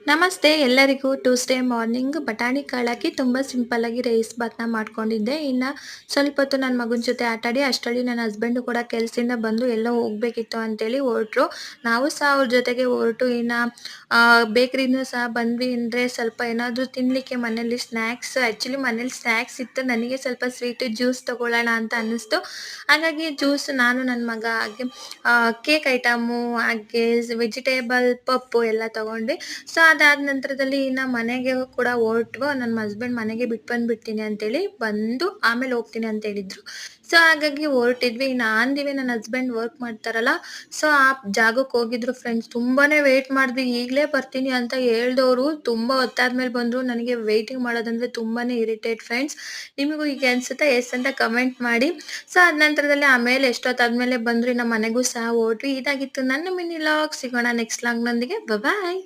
ನಮಸ್ತೆ ಎಲ್ಲರಿಗೂ. Tuesday morning ಬಟಾಣಿ ಕಾಳಾಕಿ ತುಂಬ ಸಿಂಪಲ್ಲಾಗಿ ರೈಸ್ ಬಾತ್ನ ಮಾಡ್ಕೊಂಡಿದ್ದೆ. ಇನ್ನು ಸ್ವಲ್ಪ ಹೊತ್ತು ನನ್ನ ಮಗನ ಜೊತೆ ಆಟಾಡಿ ಅಷ್ಟರಲ್ಲಿ ನನ್ನ ಹಸ್ಬೆಂಡು ಕೂಡ ಕೆಲಸದಿಂದ ಬಂದು ಎಲ್ಲೋ ಹೋಗಬೇಕಿತ್ತು ಅಂತೇಳಿ ಹೊರಟ್ರು. ನಾವು ಸಹ ಅವ್ರ ಜೊತೆಗೆ ಹೊರಟು ಇನ್ನು ಬೇಕ್ರಿನೂ ಸಹ ಬಂದ್ವಿ. ಅಂದರೆ ಸ್ವಲ್ಪ ಏನಾದರೂ ತಿನ್ನಲಿಕ್ಕೆ ಮನೇಲಿ ಸ್ನ್ಯಾಕ್ಸ್, ಆ್ಯಕ್ಚುಲಿ ಮನೇಲಿ ಸ್ನ್ಯಾಕ್ಸ್ ಇತ್ತು. ನನಗೆ ಸ್ವಲ್ಪ ಸ್ವೀಟು ಜ್ಯೂಸ್ ತೊಗೊಳ್ಳೋಣ ಅಂತ ಅನ್ನಿಸ್ತು. ಹಾಗಾಗಿ ಜ್ಯೂಸ್ ನಾನು ನನ್ನ ಮಗ ಹಾಗೆ ಕೇಕ್ ಐಟಮು ಹಾಗೆ ವೆಜಿಟೇಬಲ್ ಪಪ್ಪು ಎಲ್ಲ ತೊಗೊಂಡ್ವಿ. ಸೊ ಅದಾದ ನಂತರದಲ್ಲಿ ಇನ್ನು ಮನೆಗೆ ಕೂಡ ಹೊರಟ್ವು. ನನ್ನ ಹಸ್ಬೆಂಡ್ ಮನೆಗೆ ಬಿಟ್ಟು ಬಂದುಬಿಡ್ತೀನಿ ಅಂತೇಳಿ ಬಂದು ಆಮೇಲೆ ಹೋಗ್ತೀನಿ ಅಂತ ಹೇಳಿದ್ರು. ಸೊ ಹಾಗಾಗಿ ಹೊರಟಿದ್ವಿ. ಇನ್ನು ಆನ್ ದಿ ವೇ ನನ್ನ ಹಸ್ಬೆಂಡ್ ವರ್ಕ್ ಮಾಡ್ತಾರಲ್ಲ, ಸೊ ಆ ಜಾಗಕ್ಕೆ ಹೋಗಿದ್ರು ಫ್ರೆಂಡ್ಸ್. ತುಂಬಾ ವೇಟ್ ಮಾಡಿದ್ವಿ. ಈಗಲೇ ಬರ್ತೀನಿ ಅಂತ ಹೇಳ್ದವರು ತುಂಬ ಹೊತ್ತಾದ್ಮೇಲೆ ಬಂದರು. ನನಗೆ ವೆಯ್ಟಿಂಗ್ ಮಾಡೋದಂದರೆ ತುಂಬಾ ಇರಿಟೇಟ್ ಫ್ರೆಂಡ್ಸ್. ನಿಮಗೂ ಹೀಗೆ ಅನಿಸುತ್ತಾ ಎಸ್ ಅಂತ ಕಮೆಂಟ್ ಮಾಡಿ. ಸೊ ಅದ ನಂತರದಲ್ಲಿ ಆಮೇಲೆ ಎಷ್ಟೊತ್ತಾದ್ಮೇಲೆ ಬಂದರು. ನಮ್ಮ ಮನೆಗೂ ಸಹ ಹೊರಟ್ವಿ. ಇದಾಗಿತ್ತು ನನ್ನ ಮಿನಿ ಲಾಗ್. ಸಿಗೋಣ ನೆಕ್ಸ್ಟ್ ಲಾಗ್ನೊಂದಿಗೆ. ಬಾಯ್.